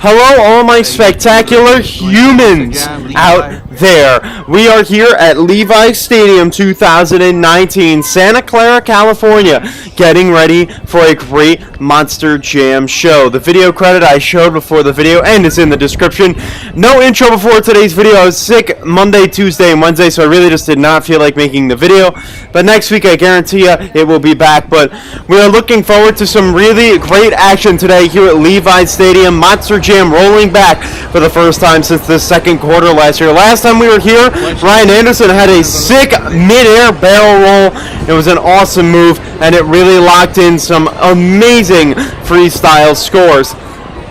Hello, all my spectacular humans out there. We are here at Levi's Stadium 2019, Santa Clara, California, getting ready for a great Monster Jam show. The video credit I showed before the video and is in the description. No intro before today's video. I was sick Monday, Tuesday, and Wednesday, so I really just did not feel like making the video. But next week, I guarantee you, it will be back. But we are looking forward to some really great action today here at Levi's Stadium. Monster Jam rolling back for the first time since the second quarter last year. Last time we were here, Ryan Anderson had a sick mid-air barrel roll. It was an awesome move, and it really locked in some amazing freestyle scores.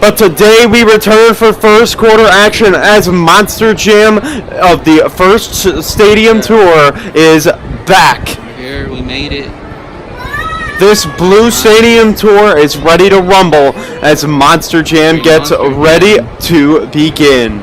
But today we return for first quarter action as Monster Jam of the first stadium tour is back. Here, we made it. This Blue Stadium tour is ready to rumble as Monster Jam gets ready to begin.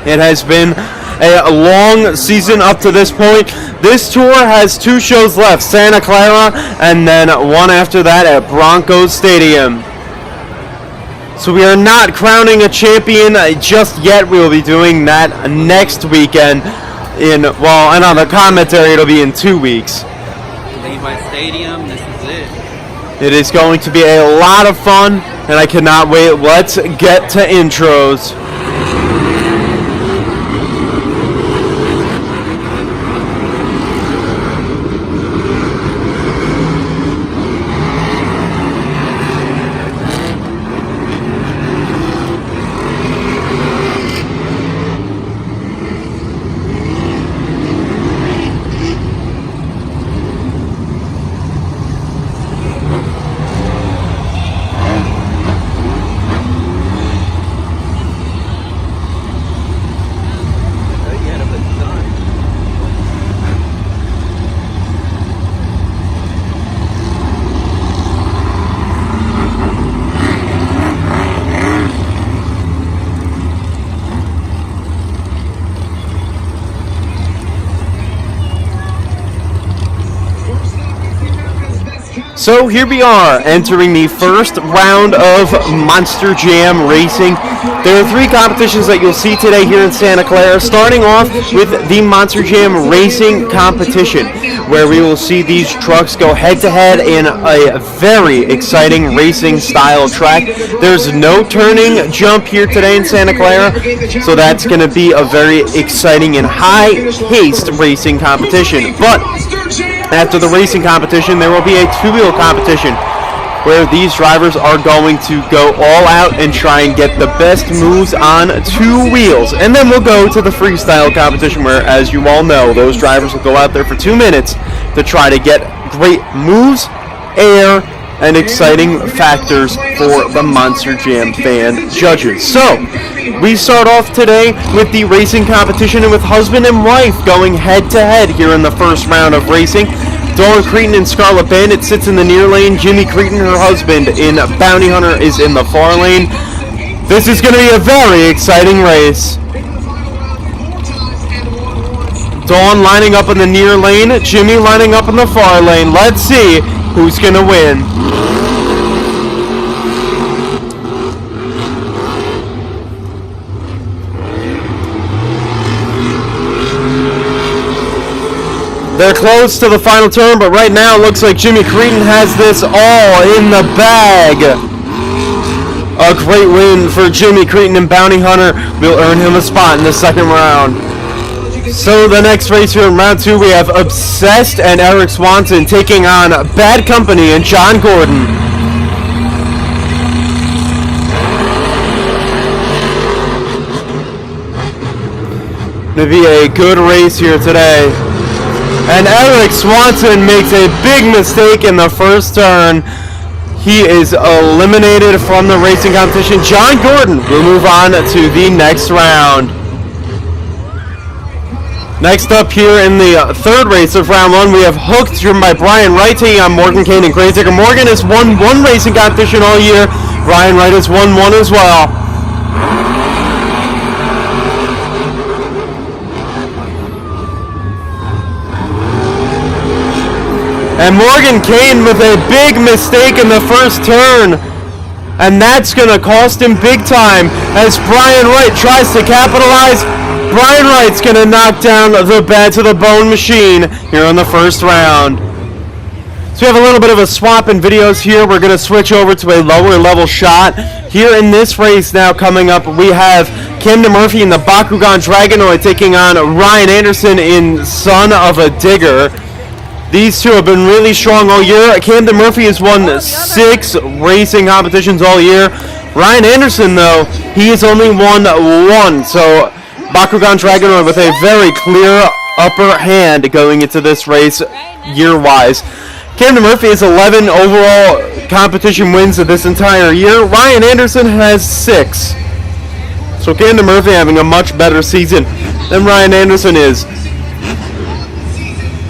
It has been a long season up to this point. This tour has two shows left, Santa Clara and then one after that at Broncos Stadium. So we are not crowning a champion just yet. We will be doing that next weekend. And on the commentary, it'll be in 2 weeks. Levi's Stadium, this is it. It is going to be a lot of fun, and I cannot wait. Let's get to intros. So here we are, entering the first round of Monster Jam racing. There are three competitions that you'll see today here in Santa Clara, starting off with the Monster Jam racing competition, where we will see these trucks go head-to-head in a very exciting racing style track. There's no turning jump here today in Santa Clara, so that's going to be a very exciting and high-paced racing competition. But after the racing competition, there will be a two-wheel competition where these drivers are going to go all out and try and get the best moves on two wheels. And then we'll go to the freestyle competition where, as you all know, those drivers will go out there for 2 minutes to try to get great moves, air, and exciting factors for the Monster Jam fan judges. So, we start off today with the racing competition and with husband and wife going head-to-head here in the first round of racing. Dawn Cretin and Scarlet Bandit sits in the near lane. Jimmy Cretin, her husband, in Bounty Hunter is in the far lane. This is going to be a very exciting race. Dawn lining up in the near lane. Jimmy lining up in the far lane. Let's see who's going to win. They're close to the final turn, but right now it looks like Jimmy Cretin has this all in the bag. A great win for Jimmy Cretin, and Bounty Hunter will earn him a spot in the second round. So the next race here in round 2, we have Obsessed and Eric Swanson taking on Bad Company and John Gordon. Going to be a good race here today. And Eric Swanson makes a big mistake in the first turn. He is eliminated from the racing competition. John Gordon will move on to the next round. Next up here in the third race of round 1, we have Hooked, driven by Brian Wright, taking on Morgan Kane and Grace Digger. Morgan has won one racing competition all year. Brian Wright has won one as well. And Morgan Kane with a big mistake in the first turn. And that's going to cost him big time as Brian Wright tries to capitalize. Brian Wright's going to knock down the bad to the bone machine here in the first round. So we have a little bit of a swap in videos here. We're going to switch over to a lower level shot. Here in this race now coming up, we have Camden Murphy in the Bakugan Dragonoid taking on Ryan Anderson in Son of a Digger. These two have been really strong all year. Camden Murphy has won 6 racing competitions all year. Ryan Anderson, though, he has only won 1. So Bakugan Dragonoid with a very clear upper hand going into this race year-wise. Camden Murphy has 11 overall competition wins of this entire year. Ryan Anderson has 6. So Camden Murphy having a much better season than Ryan Anderson is.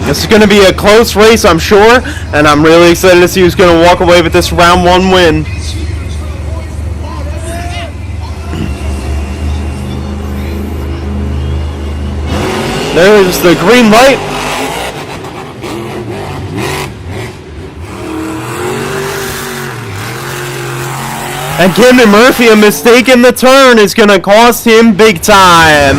This is going to be a close race, I'm sure, and I'm really excited to see who's going to walk away with this round 1 win. There's the green light. And Camden Murphy, a mistake in the turn is going to cost him big time.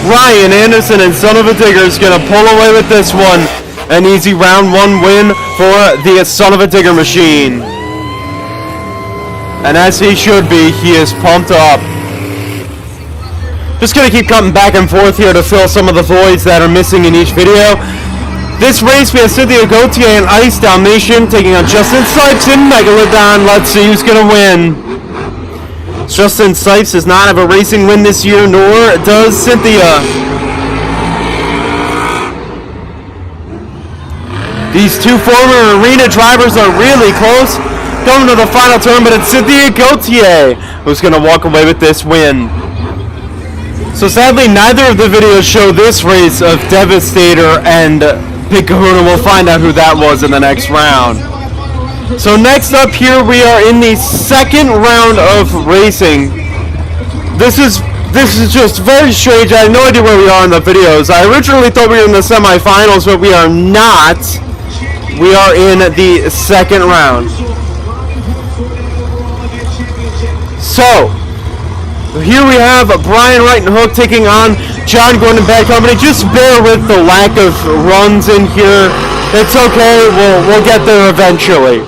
Ryan Anderson and Son of a Digger is going to pull away with this one. An easy round 1 win for the Son of a Digger machine. And as he should be, he is pumped up. Just going to keep coming back and forth here to fill some of the voids that are missing in each video. This race, we have Cynthia Gauthier and Ice Dalmatian taking on Justin Sipes and Megalodon. Let's see who's going to win. Justin Sipes does not have a racing win this year, nor does Cynthia. These two former arena drivers are really close going to the final turn, but it's Cynthia Gauthier who's going to walk away with this win. So sadly, neither of the videos show this race of Devastator and Big Kahuna. We'll find out who that was in the next round. So next up here, we are in the second round of racing. This is just very strange. I have no idea where we are in the videos. I originally thought we were in the semifinals, but we are not. We are in the second round. So here we have Brian Wright and Hook taking on John Gordon and Bad Company. Just bear with the lack of runs in here. It's okay. We'll get there eventually.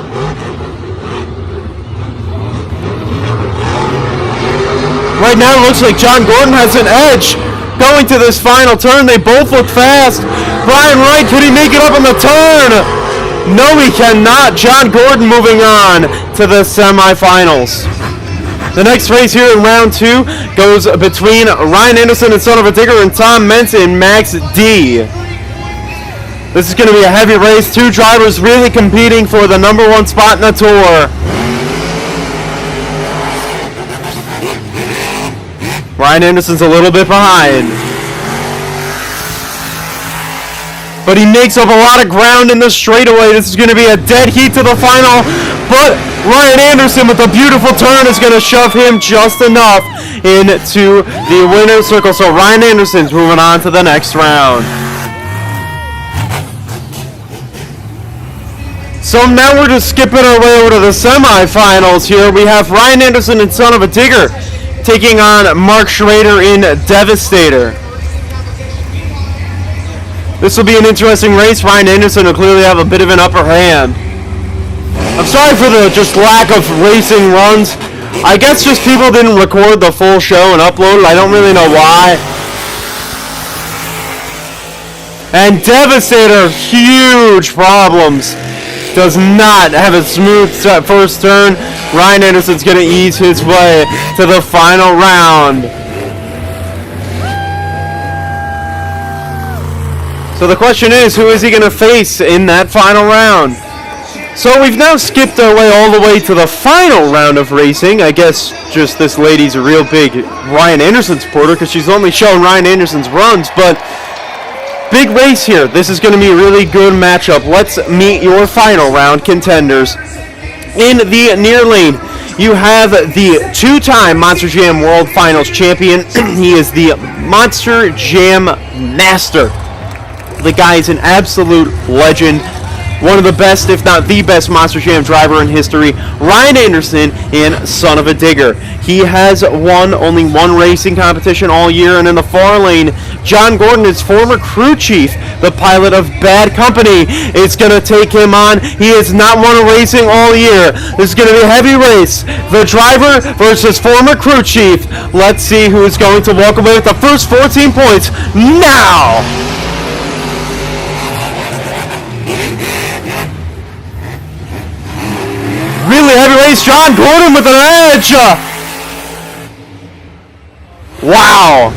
Right now it looks like John Gordon has an edge going to this final turn. They both look fast. Brian Wright, could he make it up on the turn? No, he cannot. John Gordon moving on to the semifinals. The next race here in round 2 goes between Ryan Anderson and Son of a Digger and Tom Mentz and Max D. This is going to be a heavy race. 2 drivers really competing for the #1 spot in the tour. Ryan Anderson's a little bit behind, but he makes up a lot of ground in the straightaway. This is going to be a dead heat to the final, but Ryan Anderson with a beautiful turn is going to shove him just enough into the winner's circle. So Ryan Anderson's moving on to the next round. So now we're just skipping our way over to the semifinals here. We have Ryan Anderson and Son of a Digger taking on Mark Schrader in Devastator. This will be an interesting race. Ryan Anderson will clearly have a bit of an upper hand. I'm sorry for the just lack of racing runs. I guess just people didn't record the full show and upload it. I don't really know why. And Devastator, huge problems. Does not have a smooth first turn. Ryan Anderson's going to ease his way to the final round. So the question is, who is he going to face in that final round? So we've now skipped our way all the way to the final round of racing. I guess just this lady's a real big Ryan Anderson supporter because she's only shown Ryan Anderson's runs, but big race here. This is going to be a really good matchup. Let's meet your final round contenders. In the near lane, you have the 2-time Monster Jam World Finals champion. He is the Monster Jam Master. The guy is an absolute legend. one of the best, if not the best, Monster Jam driver in history, Ryan Anderson in Son of a Digger. He has won only one racing competition all year, and in the far lane, John Gordon, his former crew chief, the pilot of Bad Company, is going to take him on. He has not won a racing all year. This is going to be a heavy race. The driver versus former crew chief. Let's see who is going to walk away with the first 14 points now. Really heavy race. John Gordon with an edge. Wow.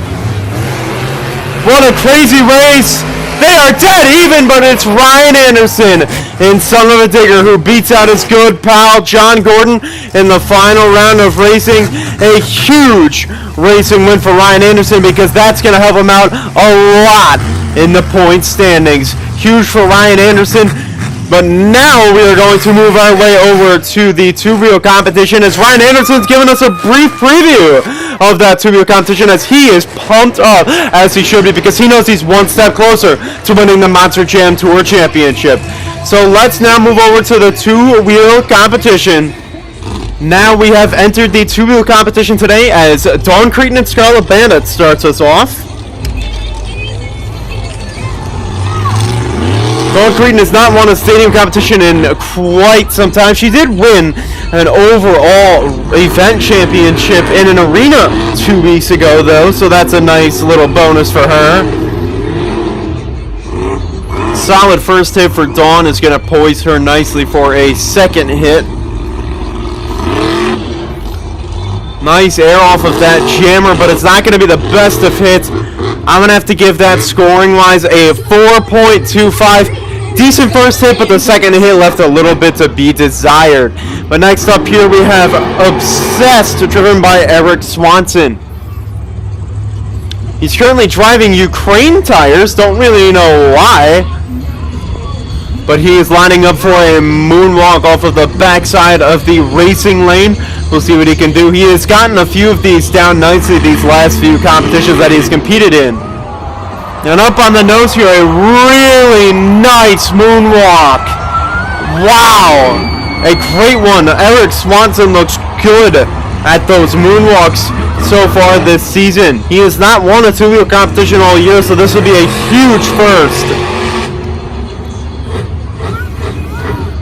What a crazy race. They are dead even, but it's Ryan Anderson in Son of a Digger who beats out his good pal John Gordon in the final round of racing. A huge racing win for Ryan Anderson because that's going to help him out a lot in the point standings. Huge for Ryan Anderson. But now we are going to move our way over to the two-wheel competition as Ryan Anderson's giving us a brief preview of that two-wheel competition as he is pumped up, as he should be, because he knows he's one step closer to winning the Monster Jam Tour Championship. So let's now move over to the two-wheel competition. Now we have entered the two-wheel competition today as Dawn Cretan and Scarlet Bandit starts us off. Dawn Cretan has not won a stadium competition in quite some time. She did win an overall event championship in an arena 2 weeks ago, though, so that's a nice little bonus for her. Solid first hit for Dawn is going to poise her nicely for a second hit. Nice air off of that jammer, but it's not going to be the best of hits. I'm going to have to give that scoring-wise a 4.25. Decent first hit, but the second hit left a little bit to be desired. But next up here we have Obsessed, driven by Eric Swanson. He's currently driving Ukraine tires, don't really know why. But he is lining up for a moonwalk off of the backside of the racing lane. We'll see what he can do. He has gotten a few of these down nicely these last few competitions that he's competed in. And up on the nose here, a really nice moonwalk. Wow. A great one. Eric Swanson looks good at those moonwalks so far this season. He has not won a two-wheel competition all year, so this will be a huge first.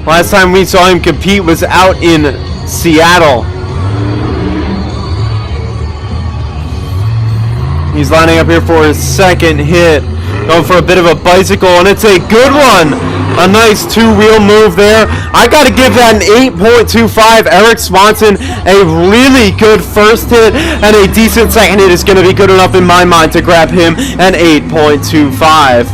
Last time we saw him compete was out in Seattle. He's lining up here for his second hit. Going for a bit of a bicycle, and it's a good one. A nice two-wheel move there. I got to give that an 8.25. Eric Swanson, a really good first hit, and a decent second hit is going to be good enough in my mind to grab him an 8.25.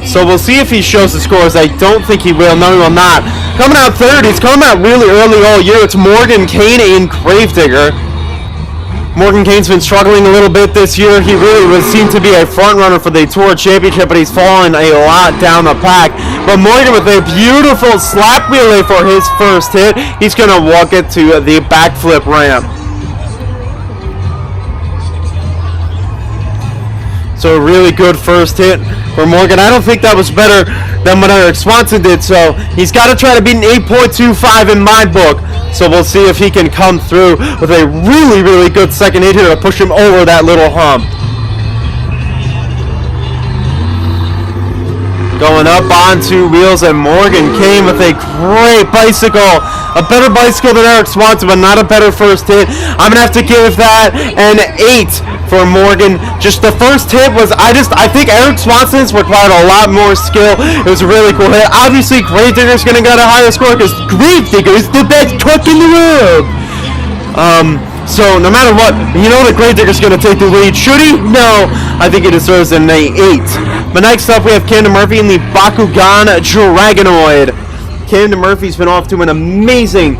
So we'll see if he shows the scores. I don't think he will. No, he will not. Coming out third. He's coming out really early all year. It's Morgan Kane in Gravedigger. Morgan Kane's been struggling a little bit this year. He really seemed to be a front runner for the Tour Championship, but he's fallen a lot down the pack. But Morgan with a beautiful slap relay for his first hit. He's going to walk it to the backflip ramp. So a really good first hit for Morgan. I don't think that was better than what Eric Swanson did, so he's got to try to beat an 8.25 in my book. So we'll see if he can come through with a really, really good second hit here to push him over that little hump. Going up on two wheels, and Morgan Kane with a great bicycle. A better bicycle than Eric Swanson, but not a better first hit. I'm going to have to give that an 8 for Morgan. Just the first hit was, I think Eric Swanson's required a lot more skill. It was a really cool hit. Obviously, Gravedigger's going to get a higher score because Gravedigger is the best truck in the world. So no matter what, you know that Gravedigger's going to take the lead. Should he? No. I think he deserves an 8. But next up, we have Camden Murphy in the Bakugan Dragonoid. Camden Murphy's been off to an amazing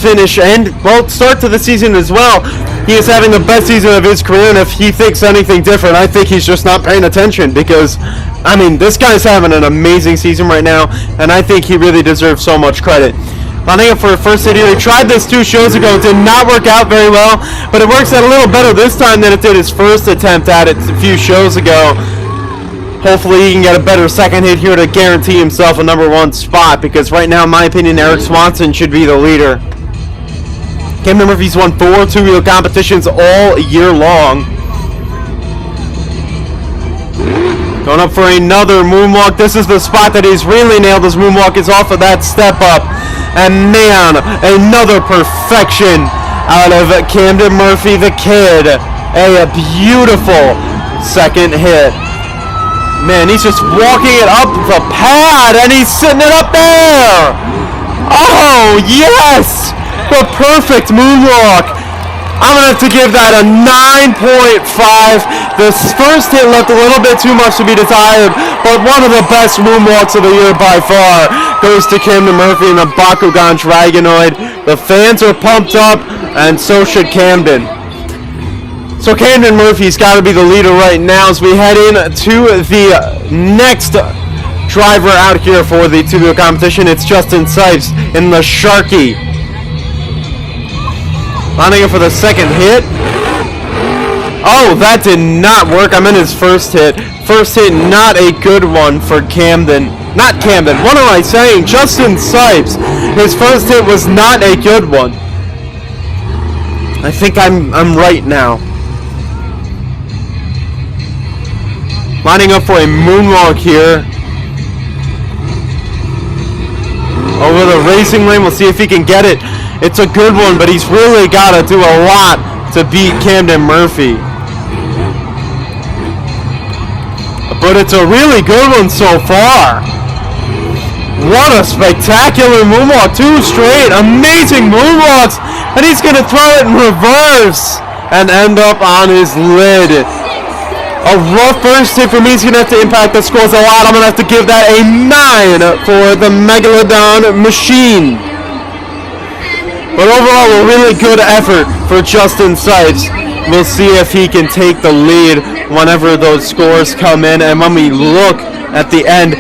finish and, well, start to the season as well. He is having the best season of his career, and if he thinks anything different, I think he's just not paying attention because, I mean, this guy's having an amazing season right now, and I think he really deserves so much credit. Lining up for a first hit here. He tried this 2 shows ago. It did not work out very well, but it works out a little better this time than it did his first attempt at it a few shows ago. Hopefully he can get a better second hit here to guarantee himself a #1 spot, because right now, in my opinion, Eric Swanson should be the leader. Camden Murphy's won 4 two-wheel competitions all year long. Going up for another moonwalk. This is the spot that he's really nailed. His moonwalk is off of that step up. And man, another perfection out of Camden Murphy the Kid. A beautiful second hit. Man, he's just walking it up the pad and he's sitting it up there. Oh, yes! The perfect moonwalk. I'm going to have to give that a 9.5. The first hit left a little bit too much to be desired, but one of the best moonwalks of the year by far goes to Camden Murphy and the Bakugan Dragonoid. The fans are pumped up, and so should Camden. So Camden Murphy's got to be the leader right now as we head into the next driver out here for the two-wheel competition. It's Justin Sipes in the Sharky. Lining up for the second hit. Oh, that did not work. I meant his first hit. First hit, not a good one for Camden. Not Camden. What am I saying? Justin Sipes. His first hit was not a good one. I think I'm right now. Lining up for a moonwalk here. Over the racing lane. We'll see if he can get it. It's a good one, but he's really got to do a lot to beat Camden Murphy. But it's a really good one so far. What a spectacular moonwalk. 2 straight amazing moonwalks. And he's going to throw it in reverse and end up on his lid. A rough first hit for me. He's going to have to impact the scores a lot. I'm going to have to give that a 9 for the Megalodon Machine. But overall, a really good effort for Justin Sipes. We'll see if he can take the lead whenever those scores come in. And when we look at the end,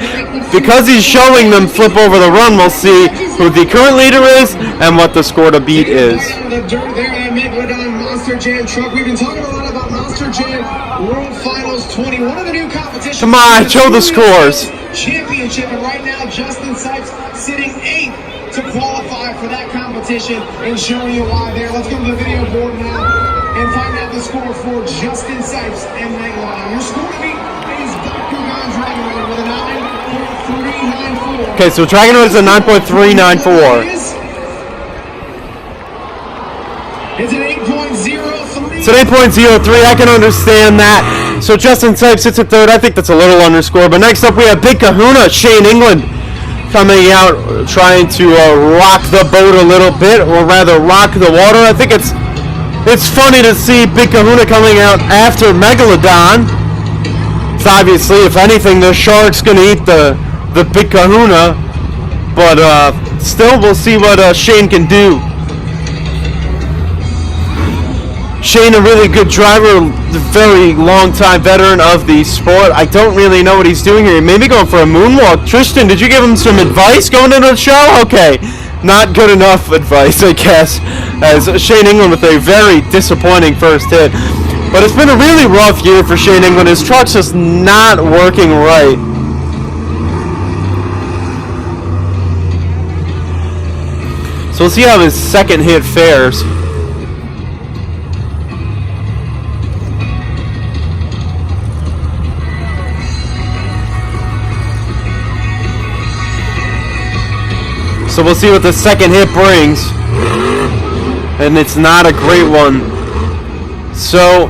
because he's showing them flip over the run, we'll see who the current leader is and what the score to beat is. The dirt there, that Megalodon Monster Jam truck. We've been talking a lot about Monster Jam World Finals 20. One of the new competitions. Come on, show the scores. Championship, and right now Justin Sipes sitting 8th to qualify for that competition, and showing you why there. Let's go to the video board now and find out the score for Justin Sipes and Megalodon. Your score to beat is Bakugan Dragonoid with a 9.394. Okay, so Dragonoid is a 9.394. It's an 8.03. It's an 8.03. I can understand that. So Justin Sipes sits at 3rd. I think that's a little underscore. But next up we have Big Kahuna, Shane England, coming out trying to rock the boat a little bit, or rather rock the water. I think it's funny to see Big Kahuna coming out after Megalodon. It's obviously, if anything, the shark's going to eat the Big Kahuna. But still, we'll see what Shane can do. Shane, a really good driver, very long-time veteran of the sport. I don't really know what he's doing here. Maybe going for a moonwalk. Tristan, did you give him some advice going into the show? Okay, not good enough advice, I guess, as Shane England with a very disappointing first hit. But it's been a really rough year for Shane England. His truck's just not working right. So we'll see how his second hit fares. So we'll see what the second hit brings. And it's not a great one. So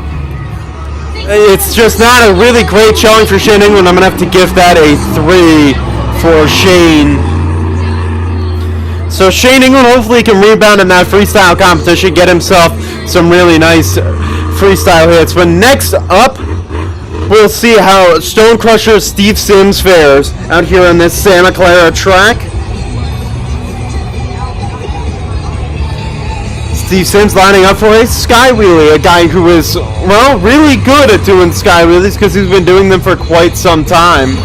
it's just not a really great showing for Shane England. I'm going to have to give that a 3 for Shane. So Shane England hopefully can rebound in that freestyle competition, get himself some really nice freestyle hits. But next up, we'll see how Stone Crusher Steve Sims fares out here on this Santa Clara track. Steve Sims lining up for a sky wheelie, a guy who is, well, really good at doing sky wheelies because he's been doing them for quite some time.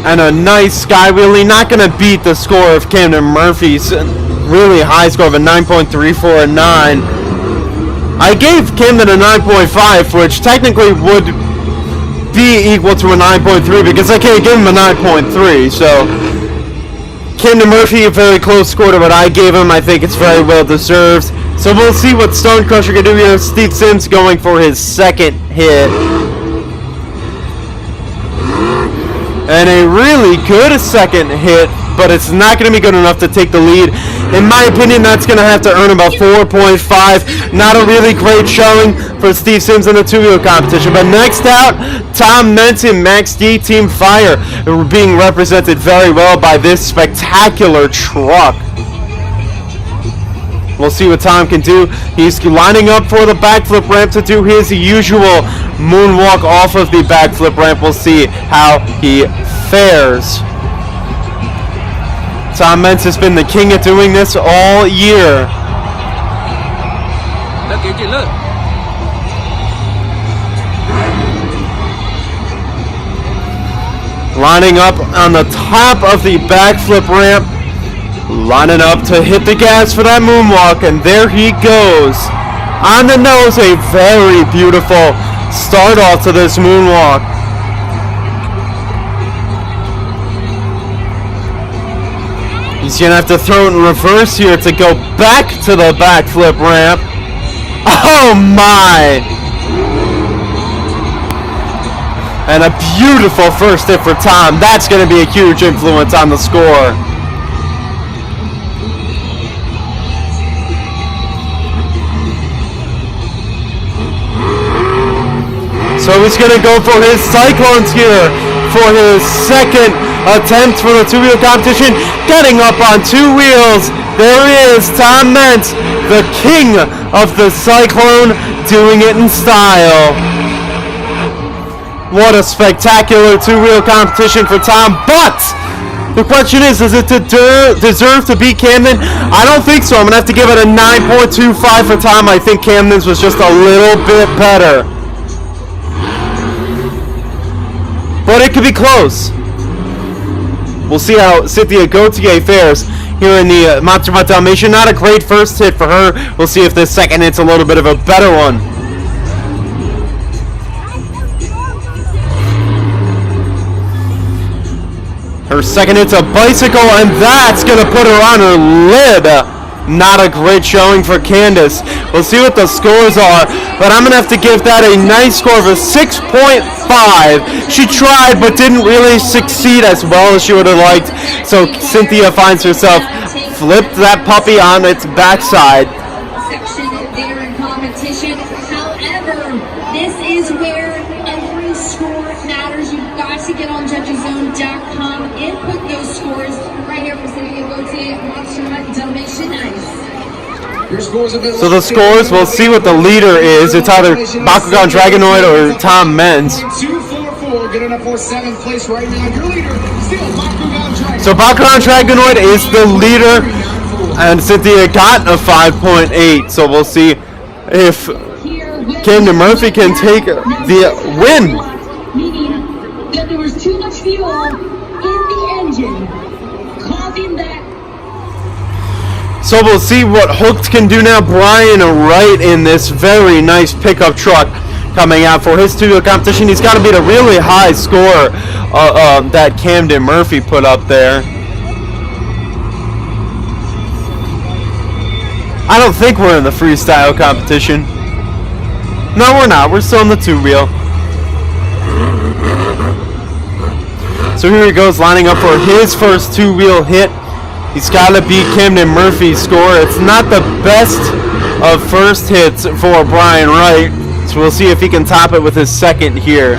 And a nice sky wheelie, not going to beat the score of Camden Murphy's really high score of a 9.349. I gave Camden a 9.5, which technically would be equal to a 9.3 because I can't give him a 9.3. So Camden Murphy, a very close score to what I gave him. I think it's very well deserved. So we'll see what Stone Crusher can do here. Steve Sims going for his second hit. And a really good second hit, but it's not going to be good enough to take the lead. In my opinion, that's going to have to earn about 4.5. Not a really great showing for Steve Sims in the two-wheel competition. But next out, Tom Mentz and Max D Team Fire, being represented very well by this spectacular truck. We'll see what Tom can do. He's lining up for the backflip ramp to do his usual moonwalk off of the backflip ramp. We'll see how he fares. Tom Mentz has been the king of doing this all year. Look, AJ, look. Lining up on the top of the backflip ramp. Lining up to hit the gas for that moonwalk, and there he goes. On the nose, a very beautiful start off to this moonwalk. He's going to have to throw it in reverse here to go back to the backflip ramp. Oh my! And a beautiful first hit for Tom. That's going to be a huge influence on the score. So he's going to go for his Cyclones here for his second attempt for the two-wheel competition. Getting up on two wheels, there is Tom Mentz, the king of the Cyclone, doing it in style. What a spectacular two-wheel competition for Tom, but the question is it deserve to beat Camden? I don't think so. I'm going to have to give it a 9.25 for Tom. I think Camden's was just a little bit better. But it could be close. We'll see how Cynthia Gauthier fares here in the Monster Mutt Dalmatian. Not a great first hit for her. We'll see if this second hit's a little bit of a better one. Her second hit's a bicycle, and that's going to put her on her lid. Not a great showing for Candace. We'll see what the scores are, but I'm going to have to give that a nice score of a 6.5. She tried, but didn't really succeed as well as she would have liked. So Cynthia finds herself flipped that puppy on its backside. Section there in competition. However, this is where every score matters. You've got to get on judgeszone.com, input those scores right here for Cynthia Gauthier, Monster Mutt Dalmatian. So the scores, we'll see what the leader is. It's either Bakugan Dragonoid or Tom Mentz. So Bakugan Dragonoid is the leader, and Cynthia got a 5.8. So we'll see if Camden Murphy can take the win. Meaning that there was too much fuel in the engine, causing that. So we'll see what Hooked can do now. Brian Wright in this very nice pickup truck coming out for his two-wheel competition. He's got to beat a really high score that Camden Murphy put up there. I don't think we're in the freestyle competition. No, we're not. We're still in the two-wheel. So here he goes, lining up for his first two-wheel hit. He's got to beat Camden Murphy's score. It's not the best of first hits for Brian Wright, so we'll see if he can top it with his second here.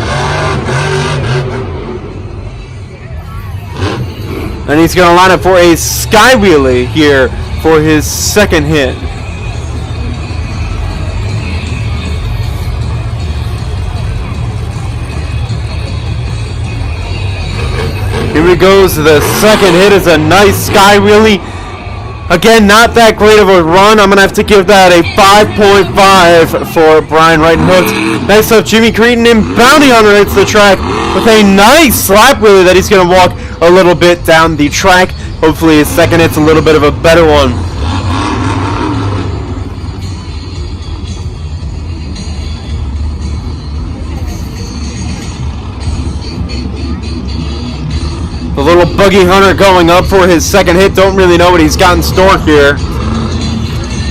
And he's going to line up for a sky wheelie here for his second hit. Here he goes. The second hit is a nice sky wheelie. Again, not that great of a run. I'm going to have to give that a 5.5 for Brian Wright and Hooked. Next up, Jimmy Cretin and Bounty Hunter hits the track with a nice slap wheelie that he's going to walk a little bit down the track. Hopefully his second hit's a little bit of a better one. The little buggy hunter going up for his second hit. Don't really know what he's got in store here.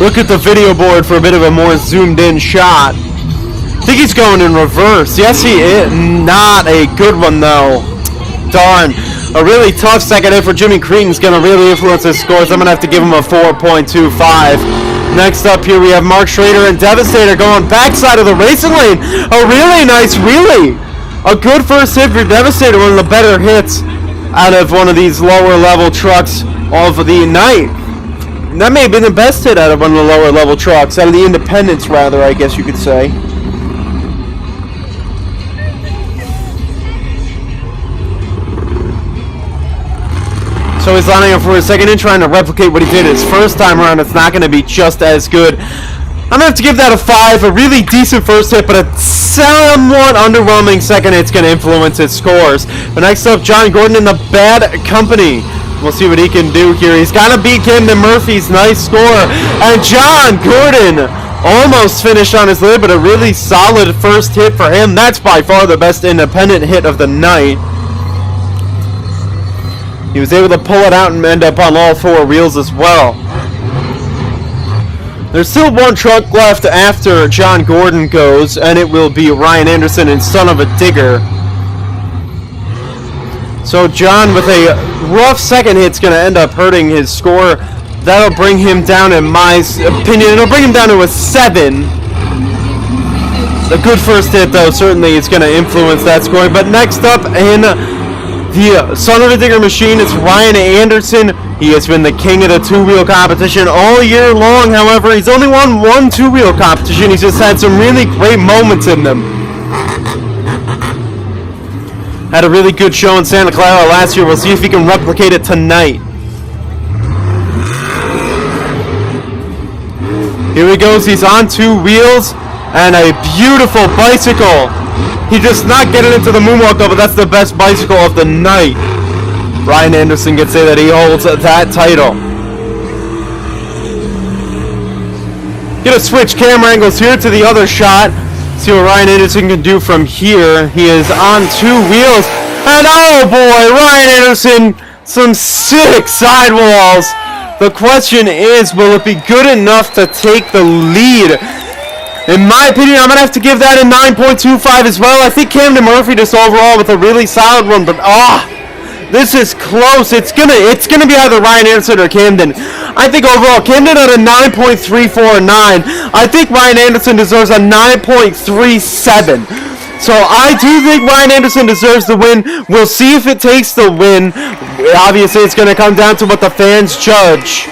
Look at the video board for a bit of a more zoomed in shot. I think he's going in reverse. Yes, he is. Not a good one, though. Darn. A really tough second hit for Jimmy Creedon's going to really influence his scores. I'm going to have to give him a 4.25. Next up here we have Mark Schrader and Devastator going backside of the racing lane. A really nice wheelie. A good first hit for Devastator. One of the better hits out of one of these lower level trucks of the night. That may have been the best hit out of one of the lower level trucks. Out of the independents, rather, I guess you could say. So he's lining up for his second hit, trying to replicate what he did his first time around. It's not going to be just as good. I'm going to have to give that a 5. A really decent first hit, but a somewhat underwhelming second hit's going to influence his scores. But next up, John Gordon in the Bad Company. We'll see what he can do here. He's got to beat Camden Murphy's nice score. And John Gordon almost finished on his lid, but a really solid first hit for him. That's by far the best independent hit of the night. He was able to pull it out and end up on all 4 wheels as well. There's still one truck left after John Gordon goes, and it will be Ryan Anderson and Son of a Digger. So John, with a rough second hit, is going to end up hurting his score. That'll bring him down, in my opinion, it'll bring him down to a 7. A good first hit, though, certainly is going to influence that scoring. But next up in the Son of a Digger machine is Ryan Anderson. He has been the king of the two-wheel competition all year long. However, he's only won one two-wheel competition. He's just had some really great moments in them. Had a really good show in Santa Clara last year. We'll see if he can replicate it tonight. Here he goes. He's on 2 wheels and a beautiful bicycle. He just not getting into the moonwalk though, but that's the best bicycle of the night. Ryan Anderson can say that he holds that title. Gonna switch camera angles here to the other shot. See what Ryan Anderson can do from here. He is on 2 wheels. And oh boy, Ryan Anderson, some sick sidewalls. The question is, will it be good enough to take the lead? In my opinion, I'm going to have to give that a 9.25 as well. I think Camden Murphy just overall with a really solid one, but this is close. It's gonna be either Ryan Anderson or Camden. I think overall Camden at a 9.349. I think Ryan Anderson deserves a 9.37. So I do think Ryan Anderson deserves the win. We'll see if it takes the win. Obviously, it's going to come down to what the fans judge.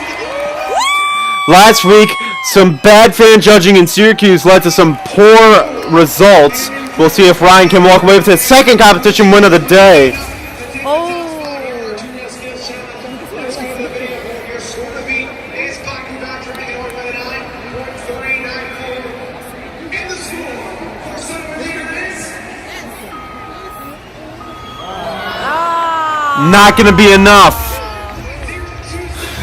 Last week, some bad fan judging in Syracuse led to some poor results. We'll see if Ryan can walk away with his second competition win of the day. Not going to be enough.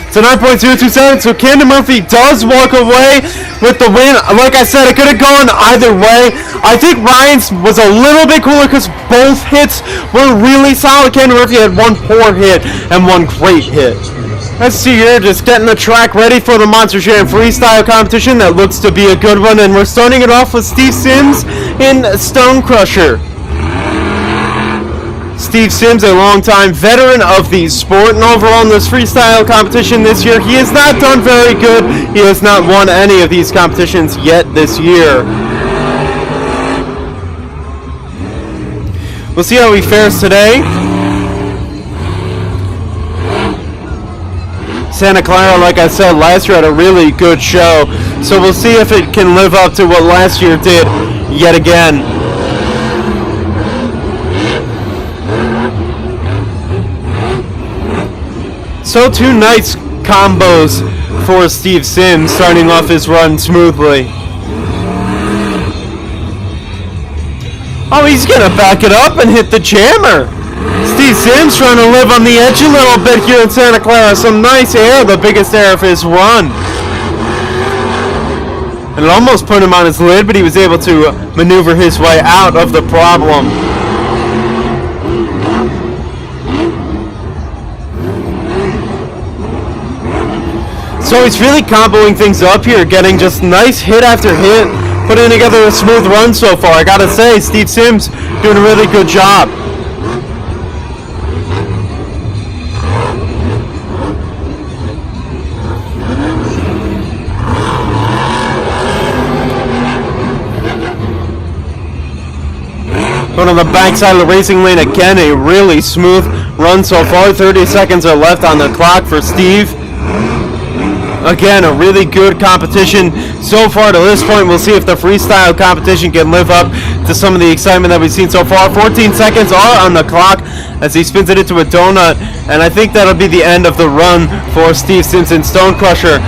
It's a 9.027, so Camden Murphy does walk away with the win. Like I said, it could have gone either way. I think Ryan's was a little bit cooler because both hits were really solid. Camden Murphy had one poor hit and one great hit. Let's see here, just getting the track ready for the Monster Jam Freestyle competition. That looks to be a good one, and we're starting it off with Steve Sims in Stone Crusher. Steve Sims, a longtime veteran of the sport, and overall in this freestyle competition this year, he has not done very good. He has not won any of these competitions yet this year. We'll see how he fares today. Santa Clara, like I said, last year had a really good show, so we'll see if it can live up to what last year did yet again. So 2 nice combos for Steve Sims, starting off his run smoothly. Oh, he's going to back it up and hit the jammer. Steve Sims trying to live on the edge a little bit here in Santa Clara. Some nice air, the biggest air of his run. And it almost put him on his lid, but he was able to maneuver his way out of the problem. So he's really comboing things up here, getting just nice hit after hit, putting together a smooth run so far. I gotta say, Steve Sims doing a really good job. Going on the backside of the racing lane again, a really smooth run so far. 30 seconds are left on the clock for Steve. Again, a really good competition so far to this point. We'll see if the freestyle competition can live up to some of the excitement that we've seen so far. 14 seconds are on the clock as he spins it into a donut, and I think that'll be the end of the run for Steve Simpson Stone Crusher.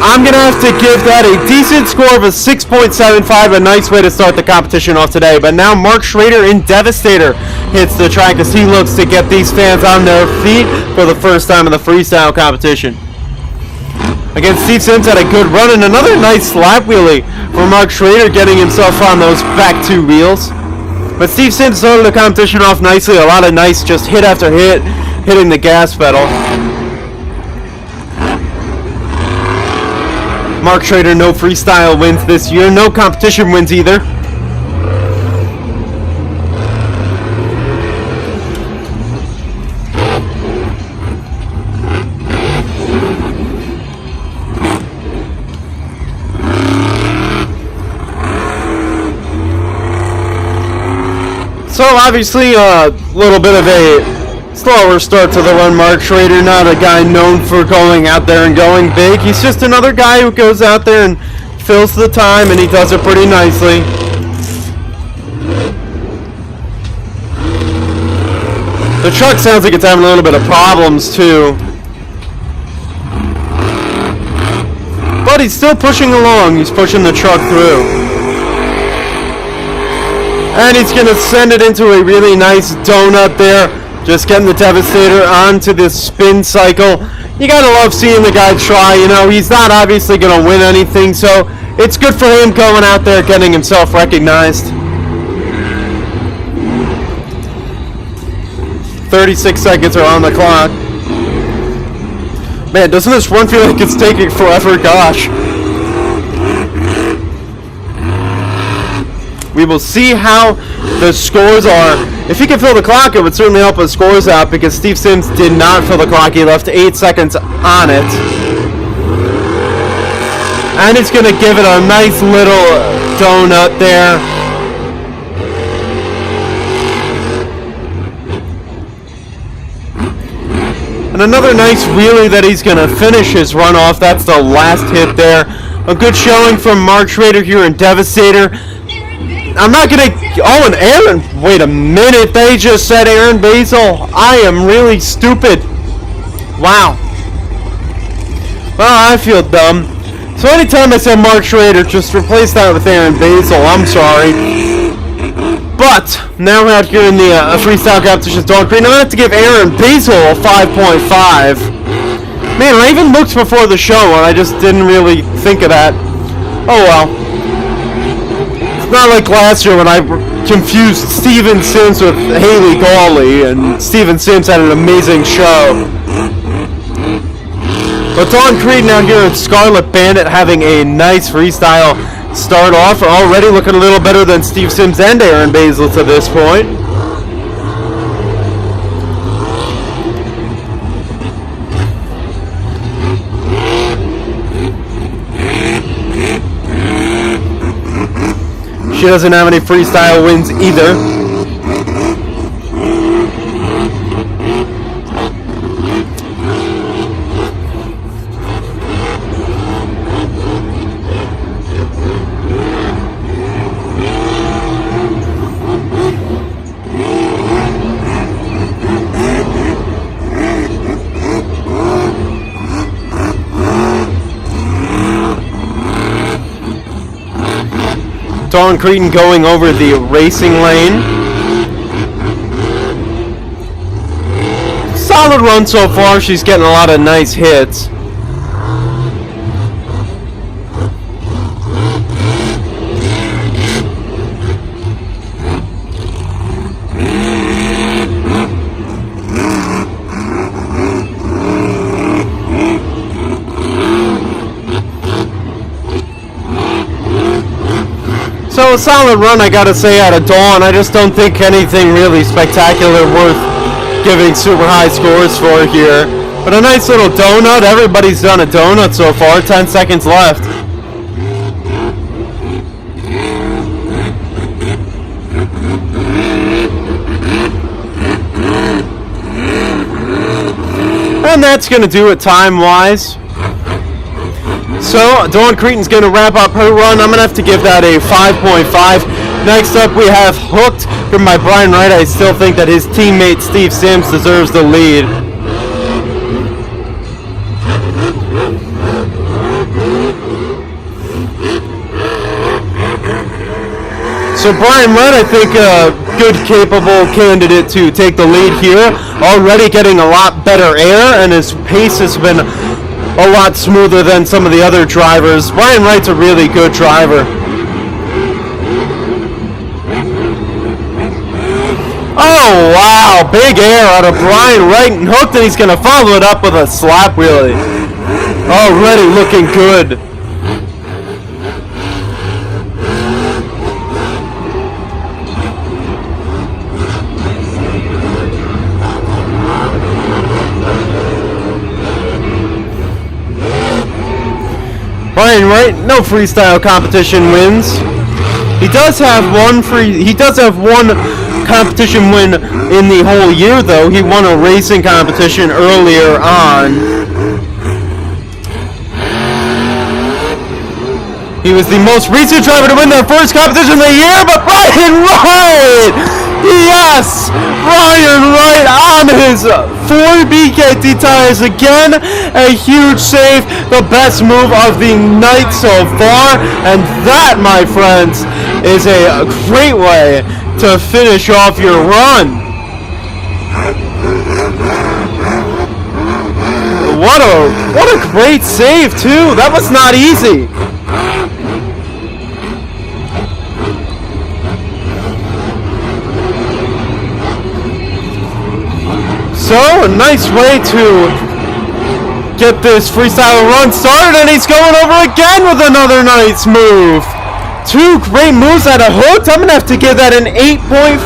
I'm going to have to give that a decent score of a 6.75, a nice way to start the competition off today. But now Mark Schrader in Devastator hits the track as he looks to get these fans on their feet for the first time in the freestyle competition. Again, Steve Sims had a good run and another nice slap wheelie for Mark Schrader, getting himself on those back two wheels. But Steve Sims started the competition off nicely, a lot of nice just hit after hit, hitting the gas pedal. Mark Schrader, no freestyle wins this year, no competition wins either. So obviously a little bit of a slower start to the run. Mark Schrader, not a guy known for going out there and going big. He's just another guy who goes out there and fills the time, and he does it pretty nicely. The truck sounds like it's having a little bit of problems too. But he's still pushing along. He's pushing the truck through. And he's going to send it into a really nice donut there. Just getting the Devastator onto this spin cycle. You got to love seeing the guy try. You know, he's not obviously going to win anything, so it's good for him going out there getting himself recognized. 36 seconds are on the clock. Man, doesn't this run feel like it's taking forever? Gosh. We will see how the scores are. If he can fill the clock, it would certainly help his scores out, because Steve Sims did not fill the clock. He left 8 seconds on it. And he's going to give it a nice little donut there. And another nice wheelie that he's going to finish his run off. That's the last hit there. A good showing from Mark Schrader here in Devastator. I'm not going to... Oh, and Aaron... Wait a minute. They just said Aaron Basil. I am really stupid. Wow. Well, I feel dumb. So anytime I say Mark Schrader, just replace that with Aaron Basil. I'm sorry. But now we're out here in the freestyle competition, Dawn Green. I'm going to have to give Aaron Basil a 5.5. Man, I even looked before the show and I just didn't really think of that. Oh well. Not like last year when I confused Steven Sims with Haley Gawley, and Steven Sims had an amazing show. But Dawn Creed now here in Scarlet Bandit having a nice freestyle start off. Already looking a little better than Steve Sims and Aaron Basil to this point. She doesn't have any freestyle wins either. Dawn Cretan going over the racing lane. Solid run so far. She's getting a lot of nice hits. a solid run, I gotta say, out of Dawn. I just don't think anything really spectacular worth giving super high scores for here. But a nice little donut. Everybody's done a donut so far. 10 seconds left. And that's going to do it time-wise. So, Dawn Cretan's going to wrap up her run. I'm going to have to give that a 5.5. Next up, we have Hooked from my Brian Wright. I still think that his teammate Steve Sims deserves the lead. So Brian Wright, I think, a good, capable candidate to take the lead here. Already getting a lot better air, and his pace has been a lot smoother than some of the other drivers. Brian Wright's a really good driver. Oh, wow. Big air out of Brian Wright, and Hooked, and he's going to follow it up with a slap wheelie. Already looking good. Brian Wright, no freestyle competition wins. He does have one competition win in the whole year, though. He won a racing competition earlier on. He was the most recent driver to win their first competition of the year, but Brian Wright! Yes! Brian Wright on his Ford BKT tires again. A huge save. The best move of the night so far. And that, my friends, is a great way to finish off your run. What a great save, too. That was not easy. So, a nice way to get this freestyle run started, and he's going over again with another nice move. Two great moves out of Hooked. I'm going to have to give that an 8.5.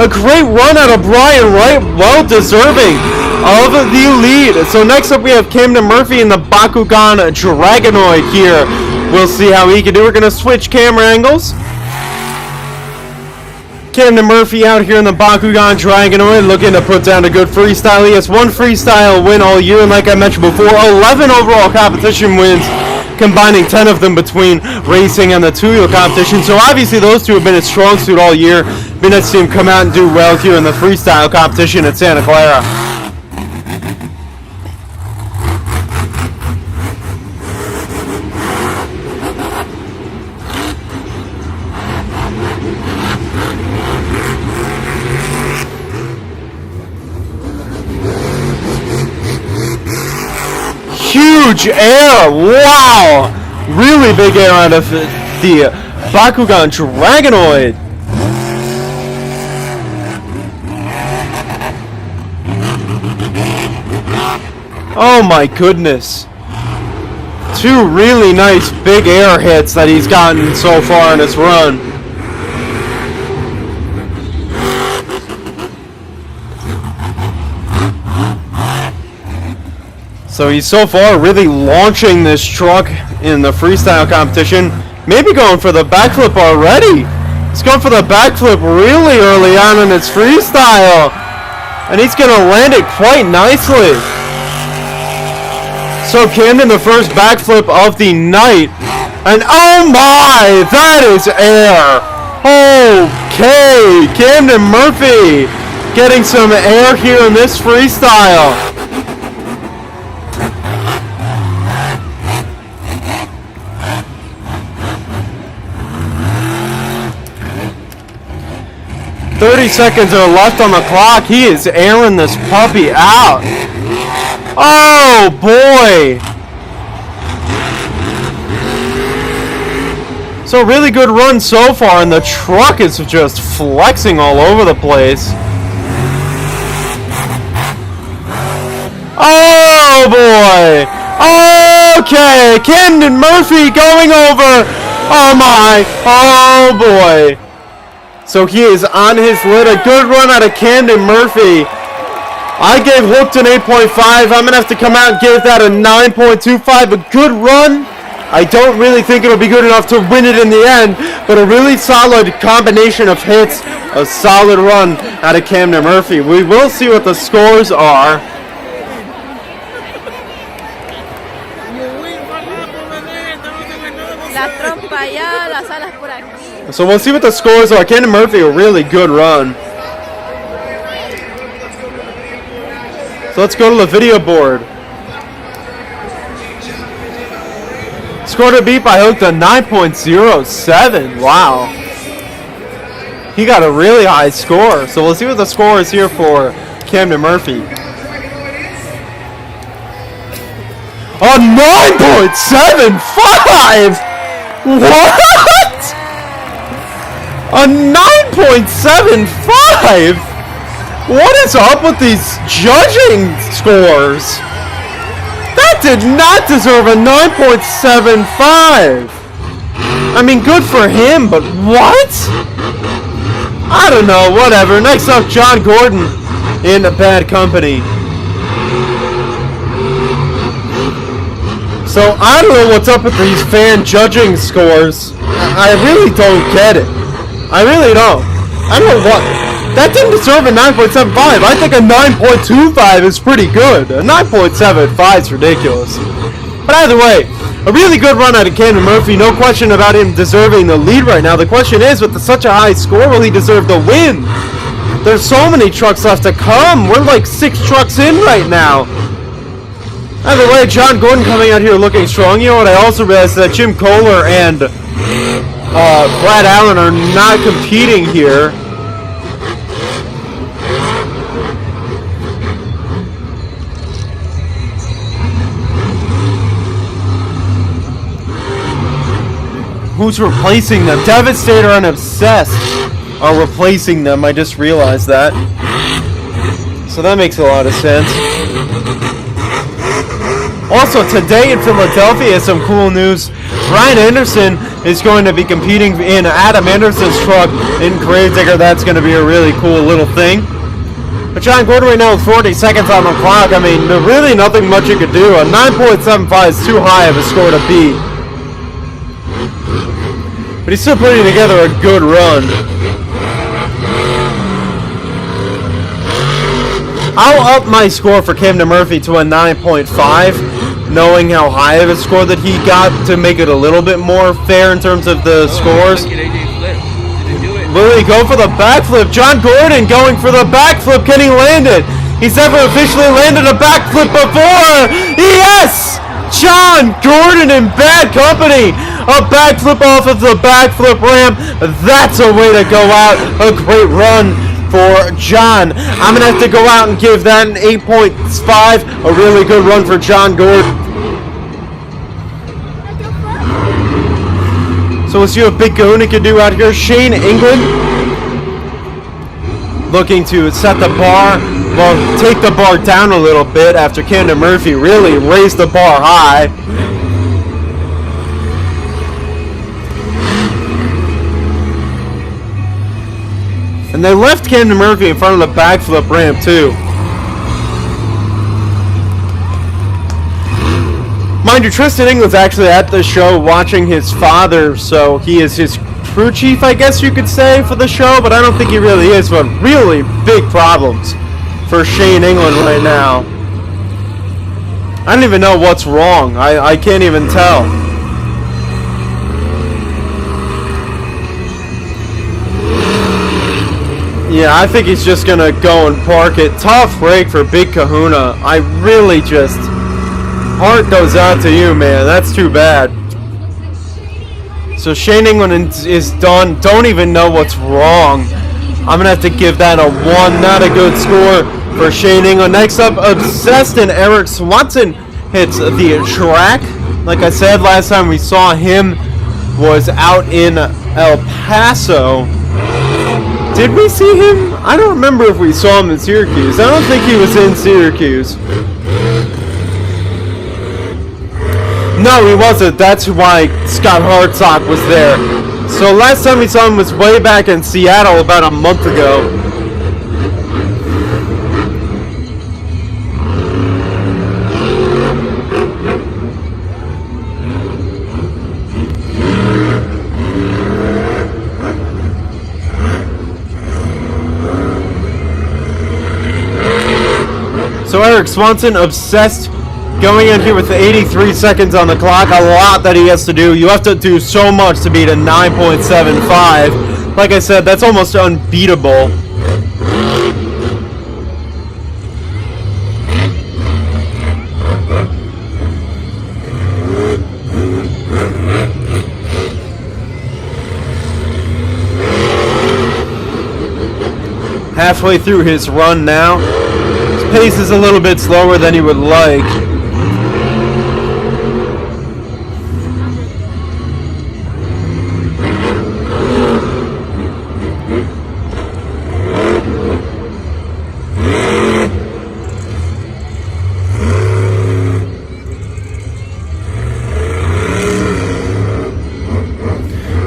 A great run out of Brian Wright, well deserving of the lead. So next up we have Camden Murphy in the Bakugan Dragonoid here. We'll see how he can do. We're going to switch camera angles. Camden Murphy out here in the Bakugan Dragonoid looking to put down a good freestyle. He has one freestyle win all year, and like I mentioned before, 11 overall competition wins, combining 10 of them between racing and the two-wheel competition. So obviously those two have been his strong suit all year. Been nice to see him come out and do well here in the freestyle competition at Santa Clara. Huge air! Wow! Really big air out of the Bakugan Dragonoid. Oh my goodness. Two really nice big air hits that he's gotten so far in his run. So he's so far really launching this truck in the freestyle competition. Maybe going for the backflip already. He's going for the backflip really early on in its freestyle. And he's going to land it quite nicely. So Camden, the first backflip of the night. And oh my, that is air. Okay, Camden Murphy getting some air here in this freestyle. .30 seconds are left on the clock. He is airing this puppy out. Oh boy. So really good run so far, and the truck is just flexing all over the place. Oh boy. Okay, Camden Murphy going over Oh my! Oh boy! So he is on his lid. A good run out of Camden Murphy. I gave Hooked an 8.5. I'm going to have to come out and give that a 9.25. A good run. I don't really think it'll be good enough to win it in the end, but a really solid combination of hits. A solid run out of Camden Murphy. We will see what the scores are. So we'll see what the scores are. Camden Murphy, a really good run. So let's go to the video board. Score to beat by Hooked a 9.07. Wow. He got a really high score. So we'll see what the score is here for Camden Murphy. A 9.75! What? A 9.75? What is up with these judging scores? That did not deserve a 9.75. I mean, good for him, but what? I don't know, whatever. Next up, John Gordon in Bad Company. So, I don't know what's up with these fan judging scores. I really don't get it. I really don't. I don't know what. That didn't deserve a 9.75. I think a 9.25 is pretty good. A 9.75 is ridiculous. But either way, a really good run out of Camden Murphy. No question about him deserving the lead right now. The question is, with such a high score, will he deserve the win? There's so many trucks left to come. We're like 6 trucks in right now. Either way, John Gordon coming out here looking strong. You know what? I also realized that Jim Kohler and Brad Allen are not competing here. Who's replacing them? Devastator and Obsessed are replacing them. I just realized that. So that makes a lot of sense. Also, today in Philadelphia, some cool news. Ryan Anderson is going to be competing in Adam Anderson's truck in Gravedigger. That's going to be a really cool little thing. But John Gordon right now with 40 seconds on the clock. I mean, there's really nothing much you could do. A 9.75 is too high of a score to beat. But he's still putting together a good run. I'll up my score for Camden Murphy to a 9.5, knowing how high of a score that he got to make it a little bit more fair in terms of the scores. Will he go for the backflip? John Gordon going for the backflip. Can he land it? He's never officially landed a backflip before. Yes! John Gordon in Bad Company. A backflip off of the backflip ramp. That's a way to go out. A great run for John. I'm going to have to go out and give that an 8.5. A really good run for John Gordon. So let's see what Big Kahuna can do out here. Shane England looking to set the bar. Well, take the bar down a little bit after Camden Murphy really raised the bar high. And they left Camden Murphy in front of the backflip ramp too. Mind you, Tristan England's actually at the show watching his father, so he is his crew chief, I guess you could say, for the show, but I don't think he really is. But really big problems for Shane England right now. I don't even know what's wrong. I can't even tell. Yeah, I think he's just going to go and park it. Tough break for Big Kahuna. I really just... Heart goes out to you, man. That's too bad. So Shane England is done. Don't even know what's wrong. I'm going to have to give that a 1. Not a good score for Shane England. Next up, Obsessed and Eric Swanson hits the track. Like I said, last time we saw him was out in El Paso. Did we see him? I don't remember if we saw him in Syracuse. I don't think he was in Syracuse. No, he wasn't. That's why Scott Hartsock was there. So last time we saw him was way back in Seattle about a month ago. So Eric Swanson, obsessed, going in here with 83 seconds on the clock. A lot that he has to do. You have to do so much to beat a 9.75. Like I said, that's almost unbeatable. Halfway through his run now. His pace is a little bit slower than he would like.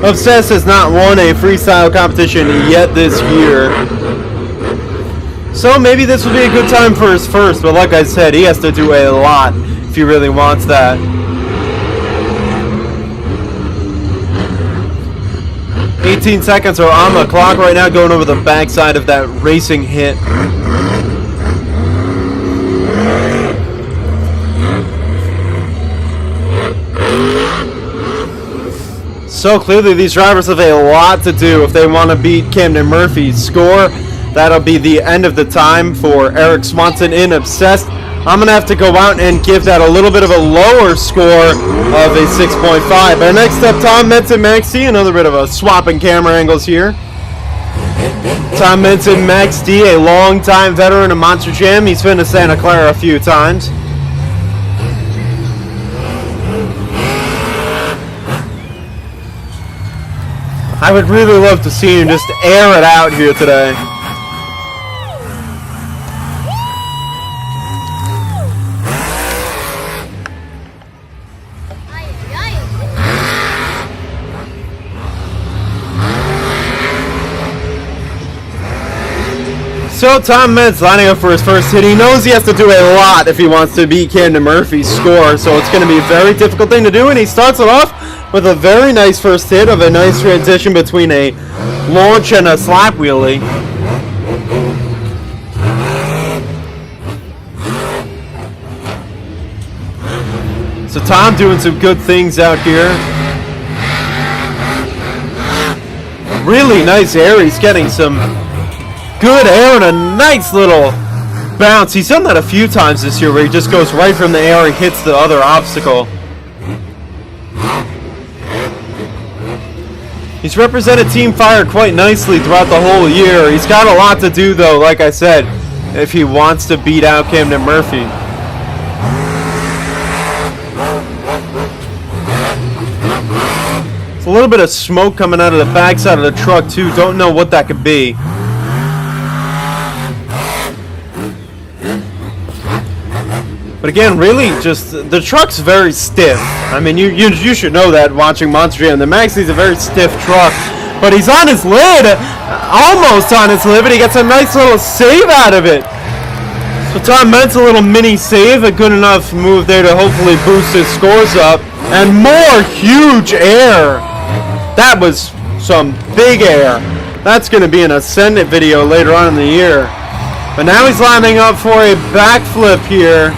Obsessed has not won a freestyle competition yet this year. So maybe this will be a good time for his first, but like I said, he has to do a lot if he really wants that. 18 seconds are on the clock right now, going over the backside of that racing hit. So clearly these drivers have a lot to do if they want to beat Camden Murphy's score. That'll be the end of the time for Eric Swanson in Obsessed. I'm going to have to go out and give that a little bit of a lower score of a 6.5. But next up, Tom Menson Max D. Another bit of a swapping camera angles here. Tom Menson Max D, a long-time veteran of Monster Jam. He's been to Santa Clara a few times. I would really love to see him just air it out here today. So Tom Metz lining up for his first hit. He knows he has to do a lot if he wants to beat Camden Murphy's score, so it's going to be a very difficult thing to do, and he starts it off with a very nice first hit of a nice transition between a launch and a slap wheelie. So Tom doing some good things out here. Really nice air. He's getting some good air and a nice little bounce. He's done that a few times this year where he just goes right from the air and hits the other obstacle. He's represented Team Fire quite nicely throughout the whole year. He's got a lot to do though, like I said, if he wants to beat out Camden Murphy. It's a little bit of smoke coming out of the backside of the truck too. Don't know what that could be. But again, really, just the truck's very stiff. I mean, you should know that watching Monster Jam. The Maxi's a very stiff truck, but he's on his lid, almost on his lid, but he gets a nice little save out of it. So Tom Metz, a little mini save, a good enough move there to hopefully boost his scores up. And more huge air. That was some big air. That's going to be an Ascendant video later on in the year. But now he's lining up for a backflip here.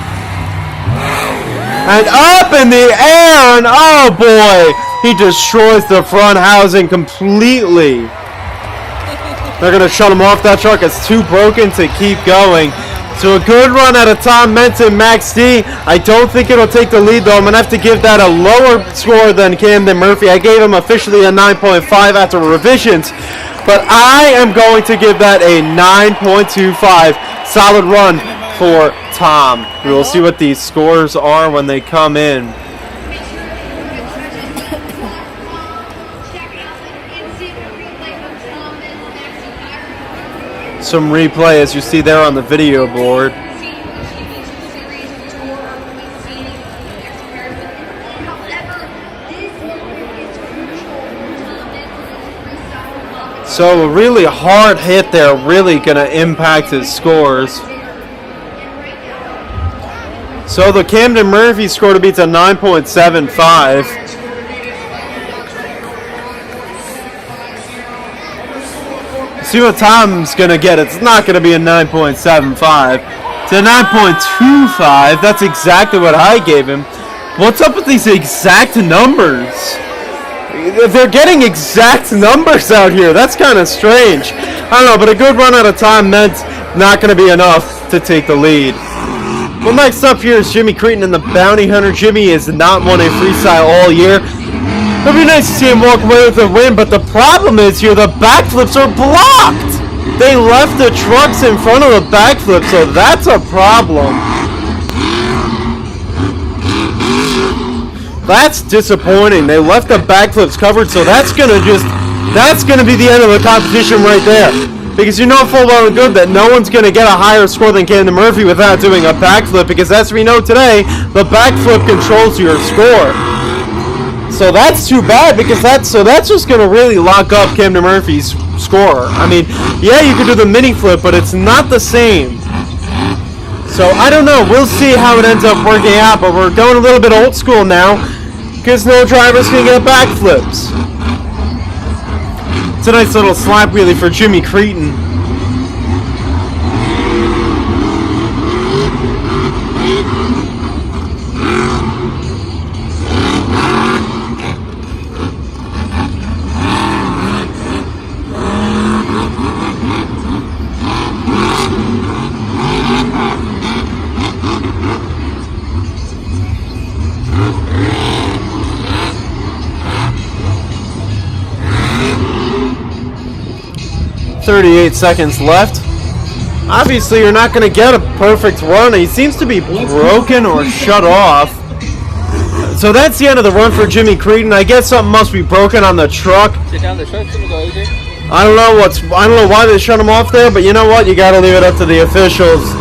And up in the air, and oh boy, he destroys the front housing completely. They're going to shut him off. That truck is too broken to keep going. So a good run out of Tom Menton, Max D. I don't think it'll take the lead though. I'm going to have to give that a lower score than Camden Murphy. I gave him officially a 9.5 after revisions. But I am going to give that a 9.25. Solid run for Tom. We will see what these scores are when they come in. Some replay as you see there on the video board. So a really hard hit there, really going to impact his scores. So the Camden Murphy score to beat a 9.75. See what Tom's going to get. It's not going to be a 9.75. It's a 9.25. That's exactly what I gave him. What's up with these exact numbers? They're getting exact numbers out here. That's kind of strange. I don't know, but a good run at a time meant not going to be enough to take the lead. Well, next up here is Jimmy Creighton and the Bounty Hunter. Jimmy has not won a freestyle all year. It'll be nice to see him walk away with a win, but the problem is here, the backflips are blocked. They left the trucks in front of the backflip, so that's a problem. That's disappointing. They left the backflips covered, so that's gonna be the end of the competition right there. Because you know full well and good that no one's gonna get a higher score than Camden Murphy without doing a backflip, because as we know today, the backflip controls your score. So that's too bad, because that's just gonna really lock up Camden Murphy's score. I mean, yeah, you can do the mini flip, but it's not the same. So I don't know. We'll see how it ends up working out, but we're going a little bit old school now, because no drivers can get backflips. It's a nice little slap wheelie for Jimmy Creighton. .38 seconds left. Obviously, you're not going to get a perfect run. He seems to be broken or shut off. So that's the end of the run for Jimmy Creighton. I guess something must be broken on the truck. Sit down, the truck's gonna go, AJ. I don't know why they shut him off there, but you know what? You got to leave it up to the officials.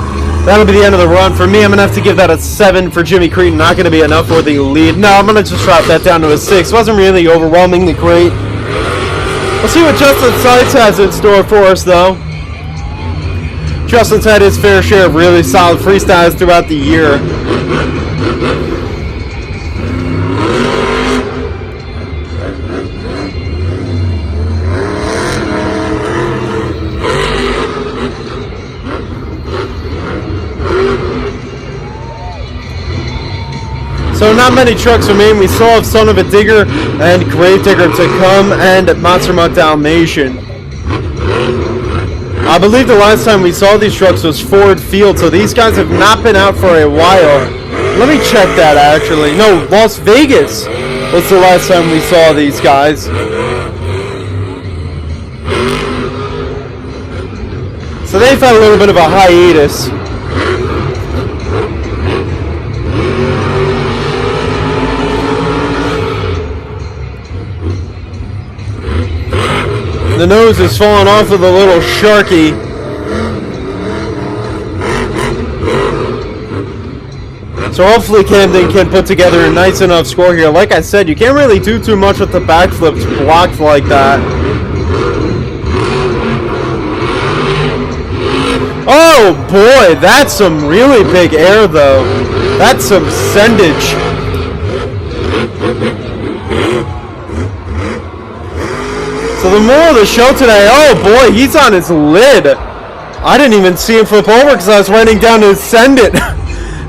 That'll be the end of the run. For me, I'm going to have to give that a 7 for Jimmy Creighton. Not going to be enough for the lead. No, I'm going to just drop that down to a 6. Wasn't really overwhelmingly great. We'll see what Justin Seitz has in store for us, though. Justin's had his fair share of really solid freestyles throughout the year. So not many trucks remain. We still have Son of a Digger and Grave Digger to come, and Monster Mutt Dalmatian. I believe the last time we saw these trucks was Ford Field, so these guys have not been out for a while. Let me check that actually. No, Las Vegas was the last time we saw these guys. So they've had a little bit of a hiatus. The nose is falling off of the little Sharky. So hopefully Camden can put together a nice enough score here. Like I said, you can't really do too much with the backflips blocked like that. Oh boy, that's some really big air though. That's some sendage. So the moral of the show today, oh boy, he's on his lid. I didn't even see him flip over because I was writing down to send it.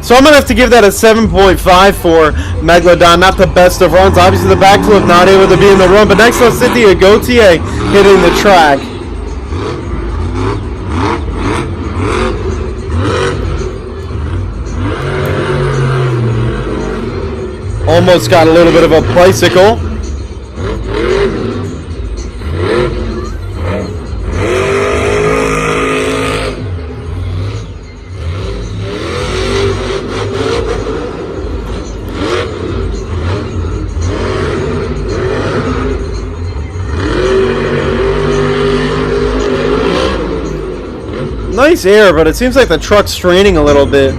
So I'm going to have to give that a 7.5 for Megalodon. Not the best of runs. Obviously the backflip not able to be in the run. But next up, Cynthia Gautier hitting the track. Almost got a little bit of a bicycle. Nice air, but it seems like the truck's straining a little bit.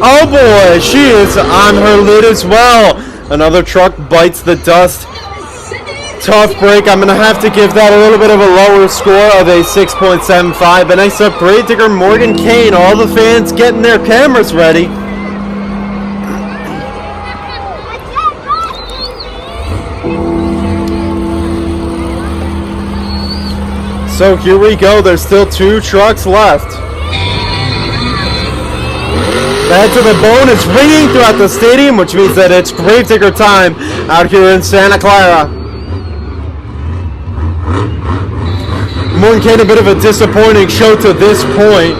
Oh boy, she is on her lid as well. Another truck bites the dust. Tough break. I'm going to have to give that a little bit of a lower score of a 6.75. A nice upgrade to Morgan Kane. All the fans getting their cameras ready. So here we go. There's still 2 trucks left. The head to the bone is ringing throughout the stadium, which means that it's Gravedigger time out here in Santa Clara. Morgan Kane, a bit of a disappointing show to this point.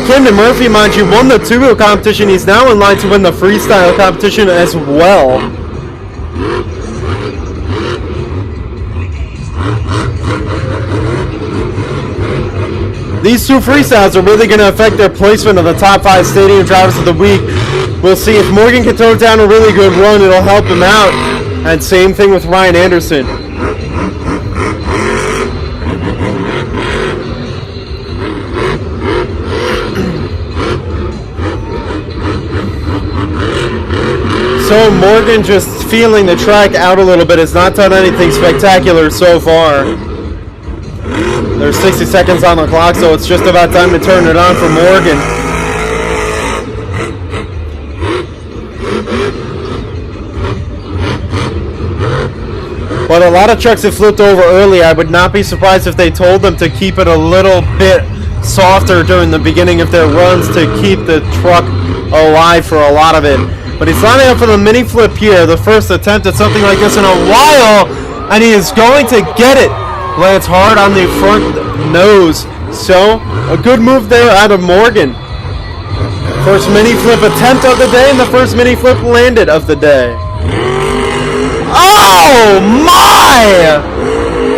Camden Murphy, mind you, won the 2-wheel competition. He's now in line to win the freestyle competition as well. These 2 freestyles are really going to affect their placement of the top 5 stadium drivers of the week. We'll see if Morgan can throw down a really good run. It'll help him out. And same thing with Ryan Anderson. So Morgan just feeling the track out a little bit. Has not done anything spectacular so far. There's 60 seconds on the clock, so it's just about time to turn it on for Morgan. But a lot of trucks have flipped over early. I would not be surprised if they told them to keep it a little bit softer during the beginning of their runs to keep the truck alive for a lot of it. But he's lining up for the mini flip here, the first attempt at something like this in a while, and he is going to get it. Lands hard on the front nose. So, a good move there out of Morgan. First mini flip attempt of the day, and the first mini flip landed of the day. Oh my!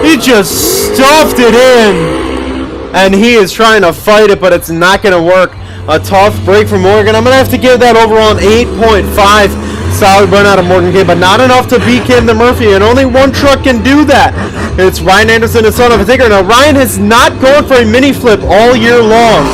He just stuffed it in. And he is trying to fight it, but it's not going to work. A tough break for Morgan. I'm going to have to give that overall an 8.5. Solid run out of Morgan Kane, but not enough to beat Camden Murphy, and only one truck can do that. It's Ryan Anderson, his son of a ticker. Now, Ryan has not gone for a mini flip all year long.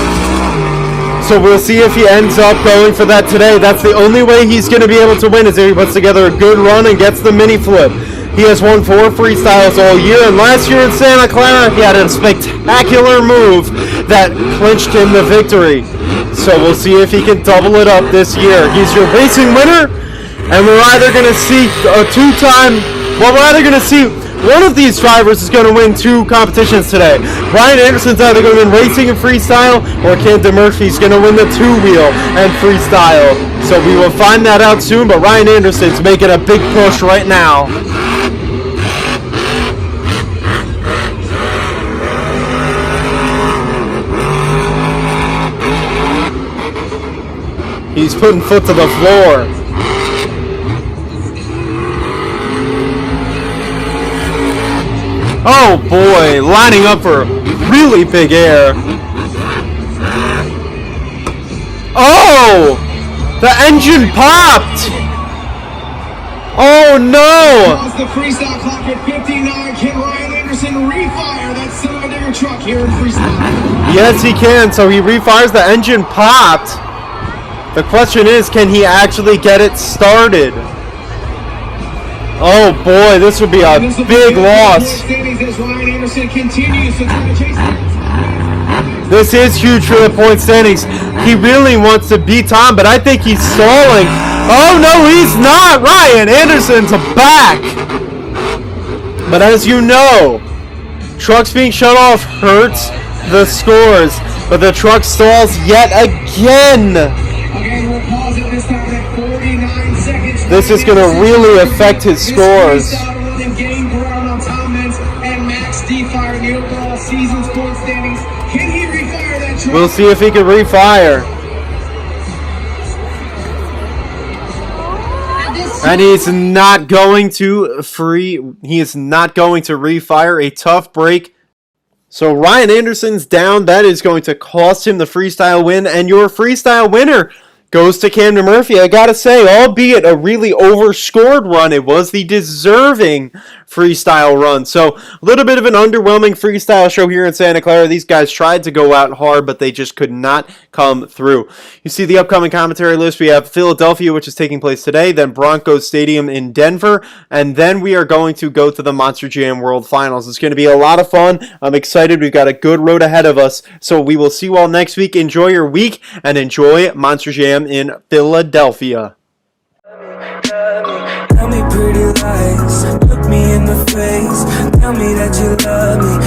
So we'll see if he ends up going for that today. That's the only way he's going to be able to win, is if he puts together a good run and gets the mini flip. He has won 4 freestyles all year, and last year in Santa Clara, he had a spectacular move that clinched him the victory. So we'll see if he can double it up this year. He's your racing winner. And we're either going to see a 2-time, well, we're either going to see one of these drivers is going to win 2 competitions today. Ryan Anderson's either going to win racing and freestyle, or Camden Murphy's going to win the 2-wheel and freestyle. So we will find that out soon, but Ryan Anderson's making a big push right now. He's putting foot to the floor. Oh boy, lining up for really big air. Oh! The engine popped! Oh no! The freestyle clock at 59. Can Ryan Anderson refire that cylinder truck here in freestyle? Yes, he can. So he refires. The engine popped. The question is, can he actually get it started? Oh boy, this would be a big loss. This is huge for the point standings. He really wants to beat Tom, but I think he's stalling. Oh no, he's not. Ryan Anderson's back. But as you know, trucks being shut off hurts the scores. But the truck stalls yet again. This is going to really affect his scores. We'll see if he can refire. And he's not going to he is not going to refire. A tough break. So Ryan Anderson's down. That is going to cost him the freestyle win. And your freestyle winner goes to Camden Murphy. I gotta say, albeit a really overscored run, it was the deserving freestyle run. So a little bit of an underwhelming freestyle show here in Santa Clara. These guys tried to go out hard, but they just could not come through. You see the upcoming commentary list. We have Philadelphia, which is taking place today, then Broncos Stadium in Denver, and then we are going to go to the Monster Jam World Finals. It's going to be a lot of fun. I'm excited. We've got a good road ahead of us. So we will see you all next week. Enjoy your week and enjoy Monster Jam in Philadelphia. Tell me pretty lies, look me in the face, tell me that you love me.